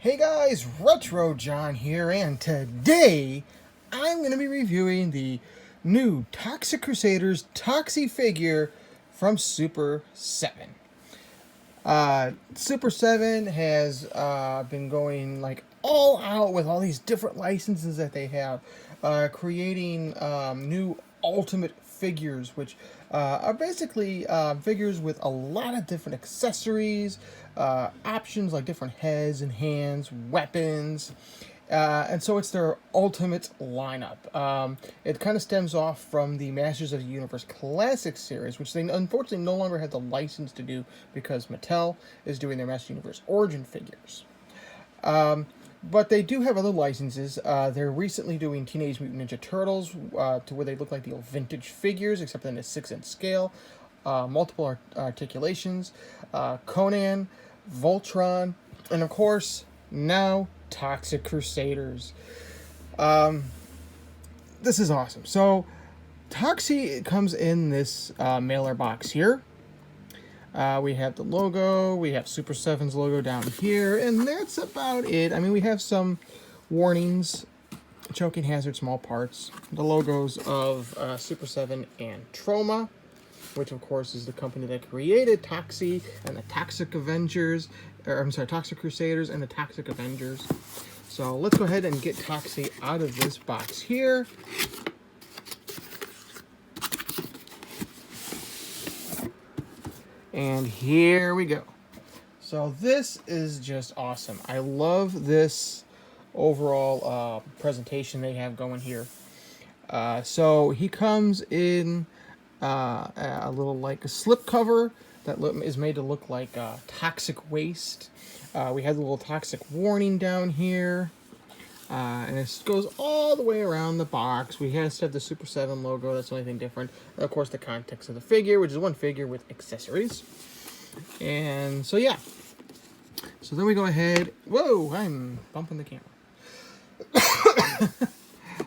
Hey guys, Retro John here, and today I'm going to be reviewing the new Toxic Crusaders Toxie figure from Super 7. Super 7 has been going like all out with all these different licenses that they have, creating new ultimate figures, which are basically figures with a lot of different accessories, options like different heads and hands, weapons. And so it's their ultimate lineup. It kind of stems off from the Masters of the Universe Classic series, which they unfortunately no longer have the license to do because Mattel is doing their Masters of the Universe Origin figures. But they do have other licenses. They're recently doing Teenage Mutant Ninja Turtles to where they look like the old vintage figures, except in a 6-inch scale. Multiple articulations. Conan, Voltron, and of course, now Toxic Crusaders. This is awesome. So, Toxie comes in this mailer box here. We have the logo, we have Super 7's logo down here, and that's about it. I mean, we have some warnings, choking hazard, small parts, the logos of Super 7 and Troma, which of course is the company that created Toxie and the Toxic Avengers, or I'm sorry, Toxic Crusaders and the Toxic Avengers. So let's go ahead and get Toxie out of this box here. And here we go. So this is just awesome. I love this overall presentation they have going here. So he comes in a little like a slip cover that is made to look like toxic waste. We have the little toxic warning down here. And it goes all the way around the box. We have the Super 7 logo. That's the only thing different. And of course, the context of the figure, which is one figure with accessories. And so, yeah. So then we go ahead. Whoa, I'm bumping the camera.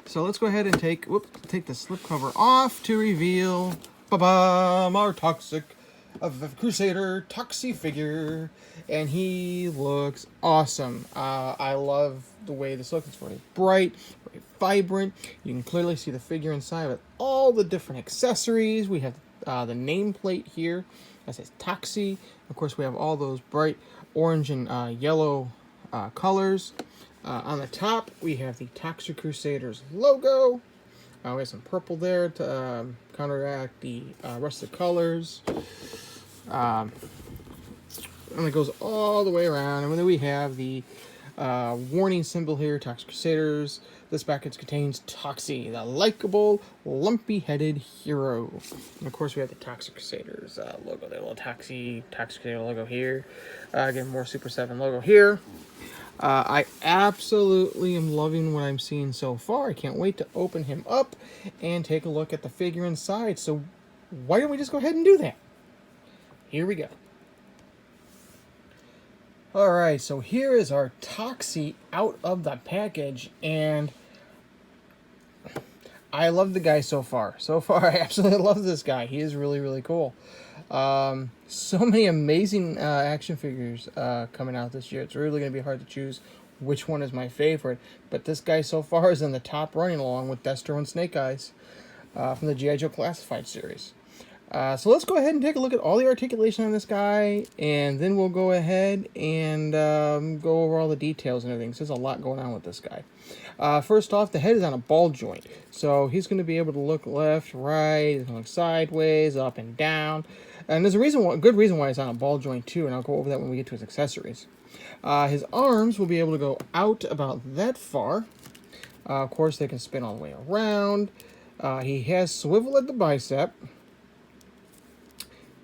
So let's go ahead and take the slipcover off to reveal our Toxic Crusader Toxie figure. And he looks awesome. I love the way this looks. It's very bright, very vibrant. You can clearly see the figure inside with all the different accessories. We have the nameplate here that says Toxie. Of course, we have all those bright orange and yellow colors. On the top, we have the Toxic Crusaders logo. We have some purple there to counteract the rest of the colors. And it goes all the way around. And then we have the warning symbol here, Toxic Crusaders. This package contains Toxie, the likable, lumpy-headed hero. And of course, we have the Toxic Crusaders logo, the little Toxie, Toxic Crusader logo here. Again, more Super 7 logo here. I absolutely am loving what I'm seeing so far. I can't wait to open him up and take a look at the figure inside. So why don't we just go ahead and do that? Here we go. Alright, so here is our Toxie out of the package, and I love the guy so far. So far, I absolutely love this guy. He is really, really cool. So many amazing action figures coming out this year. It's really going to be hard to choose which one is my favorite, but this guy so far is in the top running along with Destro and Snake Eyes from the G.I. Joe Classified series. So let's go ahead and take a look at all the articulation on this guy, and then we'll go ahead and go over all the details and everything. So there's a lot going on with this guy. First off, the head is on a ball joint, so he's going to be able to look left, right, he's going to look sideways, up and down. And there's a good reason why it's on a ball joint too, and I'll go over that when we get to his accessories. His arms will be able to go out about that far. Of course, they can spin all the way around. He has swivel at the bicep.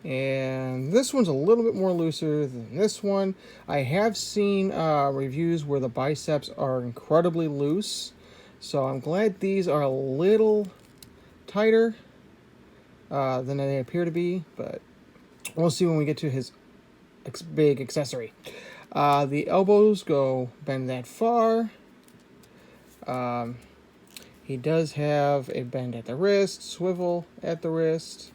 And this one's a little bit more looser than this one. I have seen reviews where the biceps are incredibly loose. So I'm glad these are a little tighter than they appear to be. But we'll see when we get to his big accessory. The elbows bend that far. He does have a bend at the wrist, swivel at the wrist.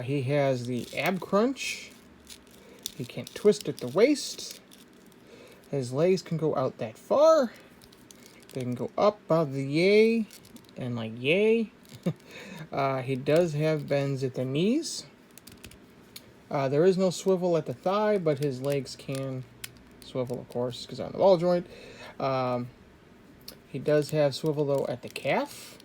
He has the ab crunch. He can't twist at the waist. His legs can go out that far. They can go up about the yay and like yay. He does have bends at the knees. There is no swivel at the thigh, but his legs can swivel, of course, because on the ball joint. He does have swivel, though, at the calf.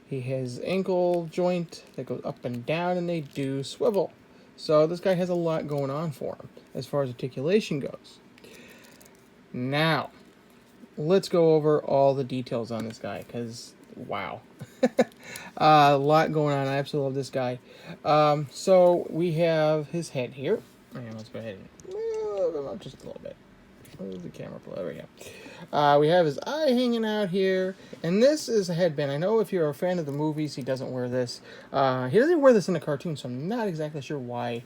He has ankle joint that goes up and down, and they do swivel. So this guy has a lot going on for him as far as articulation goes. Now, let's go over all the details on this guy, because, wow. A lot going on. I absolutely love this guy. So we have his head here. And let's go ahead and move him up just a little bit. Where's the camera? There we go. We have his eye hanging out here. And this is a headband. I know if you're a fan of the movies, he doesn't wear this. He doesn't wear this in the cartoon, so I'm not exactly sure why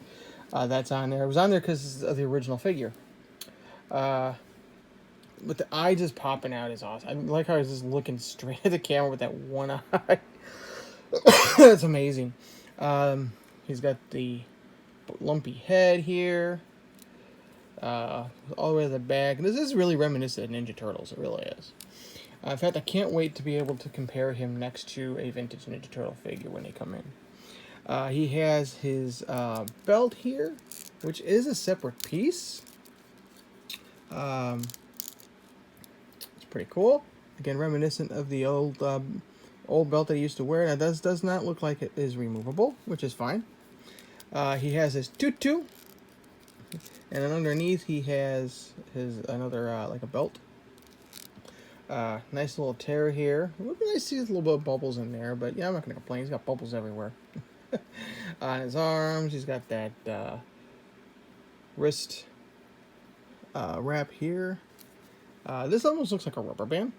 that's on there. It was on there because of the original figure. But the eye just popping out is awesome. I like how he's just looking straight at the camera with that one eye. That's amazing. He's got the lumpy head here. All the way to the back. And this is really reminiscent of Ninja Turtles. It really is. In fact, I can't wait to be able to compare him next to a vintage Ninja Turtle figure when they come in. He has his belt here, which is a separate piece. It's pretty cool. Again, reminiscent of the old belt that he used to wear. Now, this does not look like it is removable, which is fine. He has his tutu. And then underneath he has his another like a belt. Nice little tear here. It would be nice to see a little bit of bubbles in there, but yeah, I'm not going to complain. He's got bubbles everywhere. On his arms, he's got that wrist wrap here. This almost looks like a rubber band.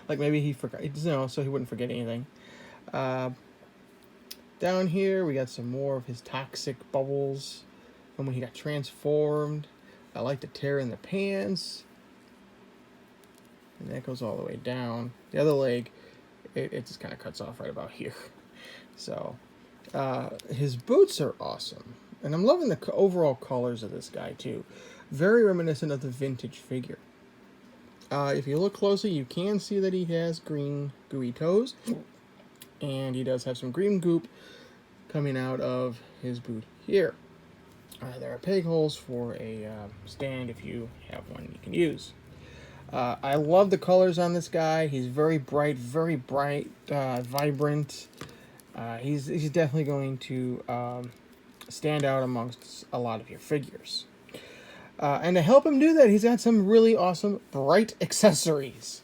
Like maybe he forgot, so he wouldn't forget anything. Down here, we got some more of his toxic bubbles from when he got transformed. I like the tear in the pants. And that goes all the way down. The other leg, it just kind of cuts off right about here. So, his boots are awesome. And I'm loving the overall colors of this guy, too. Very reminiscent of the vintage figure. If you look closely, you can see that he has green gooey toes. And he does have some green goop coming out of his boot here. There are peg holes for a stand if you have one you can use. I love the colors on this guy. He's very bright, vibrant. He's definitely going to stand out amongst a lot of your figures. And to help him do that, he's got some really awesome bright accessories.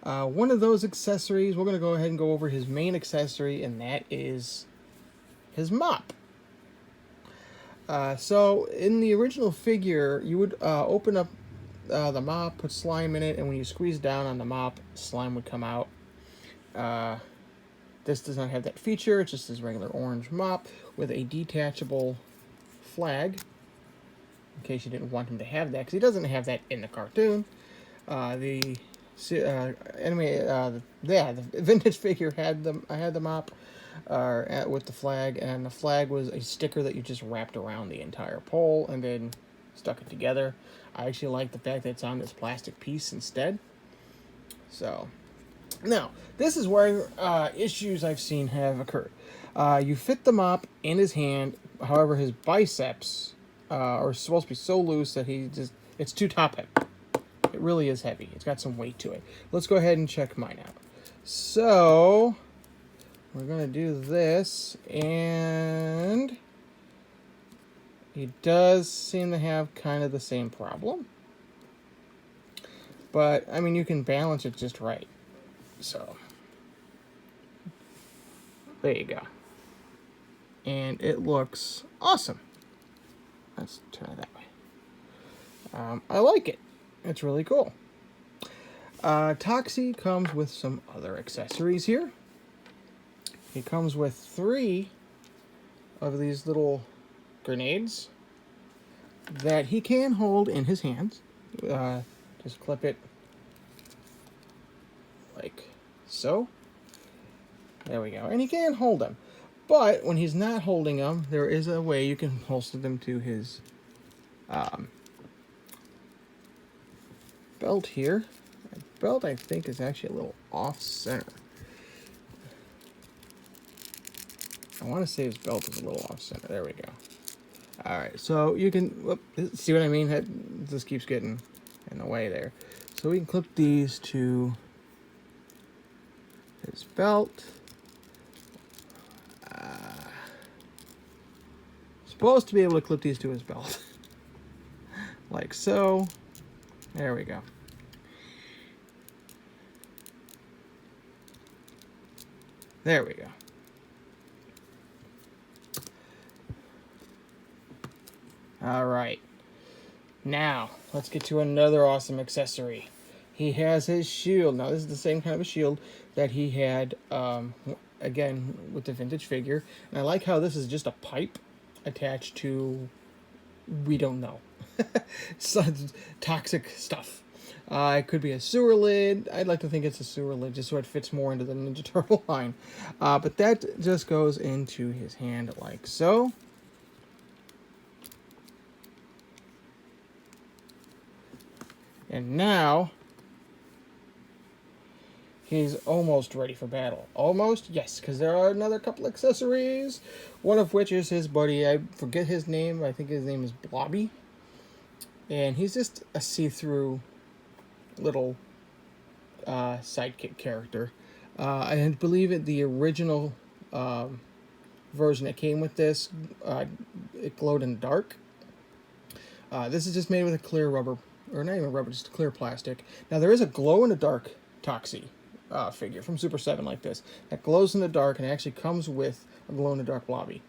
One of those accessories, we're going to go ahead and go over his main accessory, and that is his mop. So in the original figure, you would open up the mop, put slime in it, and when you squeeze down on the mop, slime would come out. This does not have that feature. It's just this regular orange mop with a detachable flag, in case you didn't want him to have that, because he doesn't have that in the cartoon. The vintage figure had the mop with the flag, and the flag was a sticker that you just wrapped around the entire pole and then stuck it together. I actually like the fact that it's on this plastic piece instead. So, now, this is where issues I've seen have occurred. You fit the mop in his hand, however, his biceps are supposed to be so loose that it's too top heavy. It really is heavy. It's got some weight to it. Let's go ahead and check mine out. So, we're going to do this, and he does seem to have kind of the same problem. But, I mean, you can balance it just right. So, there you go. And it looks awesome. Let's turn it that way. I like it. It's really cool. Toxie comes with some other accessories here. He comes with 3 of these little grenades that he can hold in his hands. Just clip it like so. There we go. And he can hold them. But when he's not holding them, there is a way you can holster them to his belt here. The belt, I think, is actually a little off-center. I want to say his belt is a little off-center. There we go. All right, so you can whoop, see what I mean? That this keeps getting in the way there. So we can clip these to his belt. Supposed to be able to clip these to his belt. Like so. There we go. There we go. All right. Now, let's get to another awesome accessory. He has his shield. Now, this is the same kind of a shield that he had, again, with the vintage figure. And I like how this is just a pipe attached to, we don't know, some toxic stuff. It could be a sewer lid. I'd like to think it's a sewer lid just so it fits more into the Ninja Turtle line. But that just goes into his hand like so. And now, he's almost ready for battle. Almost? Yes, because there are another couple accessories. One of which is his buddy. I forget his name. I think his name is Blobby. And he's just a see-through little sidekick character. I believe it the original version that came with this, it glowed in the dark. This is just made with a clear rubber, or not even rubber, just clear plastic. Now there is a glow-in-the-dark Toxie figure from Super 7 like this that glows in the dark and actually comes with a glow-in-the-dark Blobby.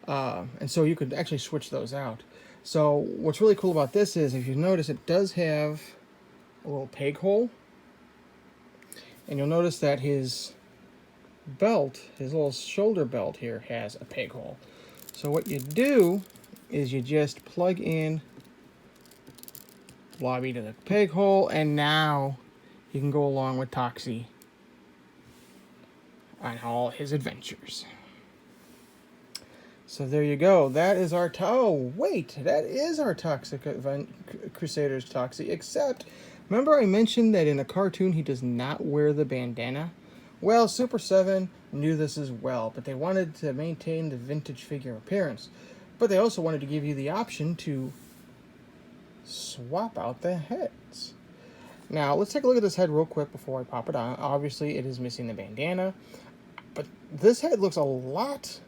And so you could actually switch those out. So what's really cool about this is, if you notice, it does have a little peg hole. And you'll notice that his belt, his little shoulder belt here, has a peg hole. So what you do is you just plug in Blobby to the peg hole, and now you can go along with Toxie on all his adventures. So there you go. That is our... oh, wait. That is our Toxic Crusaders Toxie. Except, remember I mentioned that in a cartoon he does not wear the bandana? Well, Super 7 knew this as well, but they wanted to maintain the vintage figure appearance. But they also wanted to give you the option to swap out the heads. Now, let's take a look at this head real quick before I pop it on. Obviously, it is missing the bandana. But this head looks a lot...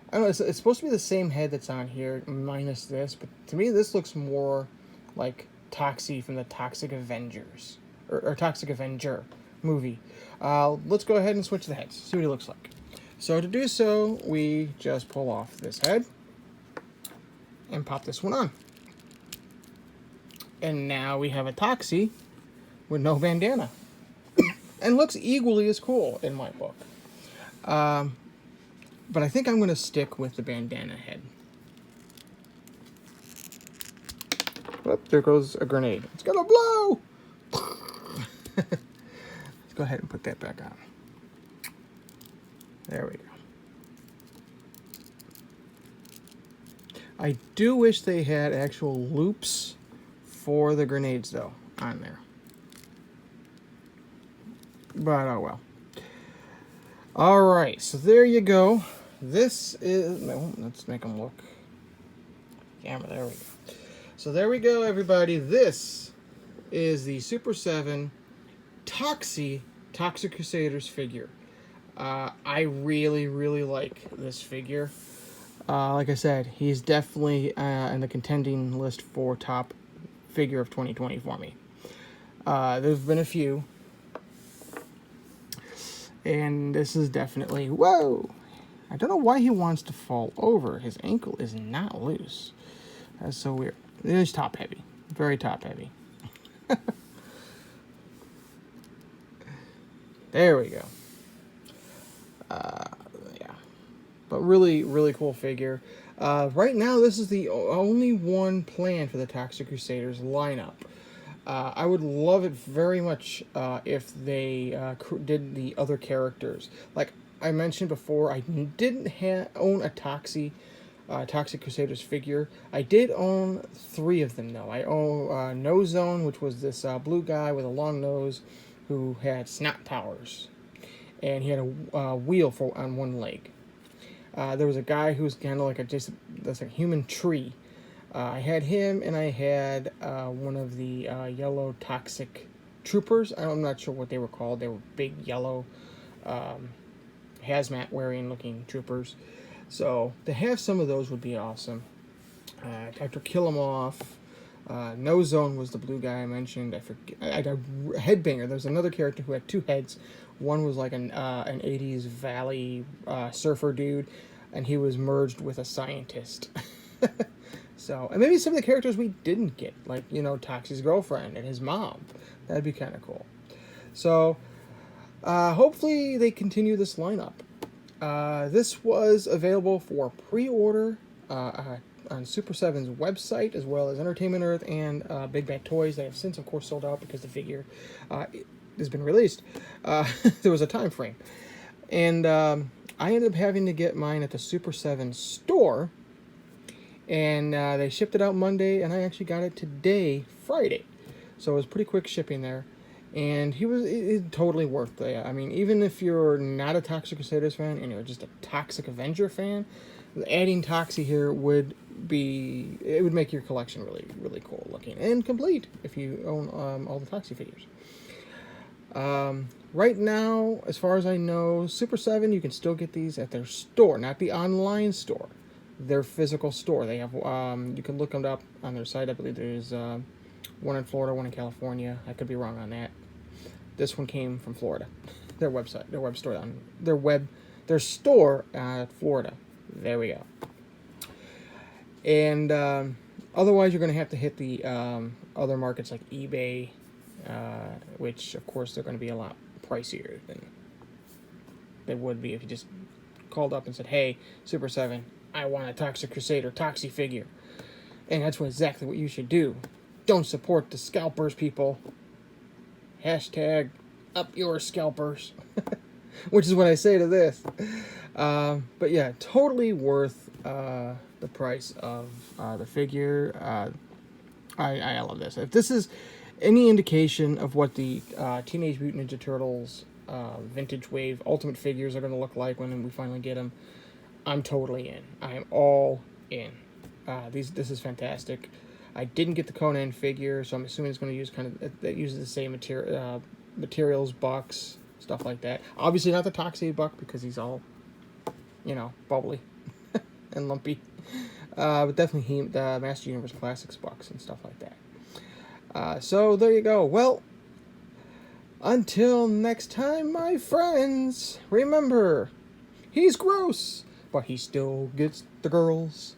I don't know, it's supposed to be the same head that's on here, minus this, but to me this looks more like Toxie from the Toxic Avengers, or Toxic Avenger movie. Let's go ahead and switch the heads, see what he looks like. So to do so, we just pull off this head, and pop this one on. And now we have a Toxie with no bandana. And looks equally as cool in my book. But I think I'm going to stick with the bandana head. Whoop, there goes a grenade. It's going to blow! Let's go ahead and put that back on. There we go. I do wish they had actual loops for the grenades, though, on there. But, oh well. Alright, so there you go. This is... no, let's make them look. Camera, there we go. So there we go, everybody. This is the Super 7 Toxie Toxic Crusaders figure. I really, really like this figure. Like I said, he's definitely in the contending list for top figure of 2020 for me. There's been a few. And this is definitely... whoa! I don't know why he wants to fall over. His ankle is not loose. That's so weird. It is top heavy. Very top heavy. There we go. Yeah. But really, really cool figure. Right now, this is the only one planned for the Toxic Crusaders lineup. I would love it very much if they did the other characters. Like I mentioned before, I didn't own a Toxie Toxic Crusaders figure. I did own 3 of them, though. I own No Zone, which was this blue guy with a long nose who had snot powers. And he had a wheel on one leg. There was a guy who was kind of like a human tree. I had him, and I had one of the yellow toxic troopers. I'm not sure what they were called. They were big yellow hazmat wearing looking troopers. So to have some of those would be awesome. Dr. Kill 'Em Off. No Zone was the blue guy I mentioned. I got Headbanger. There's another character who had 2 heads. One was like an 80s valley surfer dude, and he was merged with a scientist. So, and maybe some of the characters we didn't get, like, you know, Toxie's girlfriend and his mom. That'd be kind of cool. So, hopefully they continue this lineup. This was available for pre-order on Super 7's website, as well as Entertainment Earth and Big Bad Toys. They have since, of course, sold out because the figure has been released. There was a time frame. And I ended up having to get mine at the Super 7 store. And they shipped it out Monday, and I actually got it today, Friday. So it was pretty quick shipping there. And it's totally worth it. I mean, even if you're not a Toxic Crusaders fan and you're just a Toxic Avenger fan, adding Toxie here would make your collection really, really cool looking and complete if you own all the Toxie figures. Right now, as far as I know, Super 7, you can still get these at their store, not the online store, their physical store. They have, you can look them up on their site. I believe there's one in Florida, one in California. I could be wrong on that. This one came from Florida. Their website, their store at Florida. There we go. And otherwise, you're going to have to hit the other markets like eBay, which, of course, they're going to be a lot pricier than they would be if you just called up and said, hey, Super 7, I want a Toxic Crusader Toxie figure. And that's exactly what you should do. Don't support the scalpers, people. Hashtag up your scalpers. Which is what I say to this. But yeah, totally worth the price of the figure. I love this. If this is any indication of what the Teenage Mutant Ninja Turtles Vintage Wave Ultimate figures are going to look like when we finally get them, I'm totally in. I am all in. This is fantastic. I didn't get the Conan figure, so I'm assuming it's going to use that uses the same materials, bucks, stuff like that. Obviously not the Toxie buck because he's all, you know, bubbly and lumpy. But definitely the Master Universe Classics bucks and stuff like that. So there you go. Well, until next time, my friends, remember, he's gross, but he still gets the girls.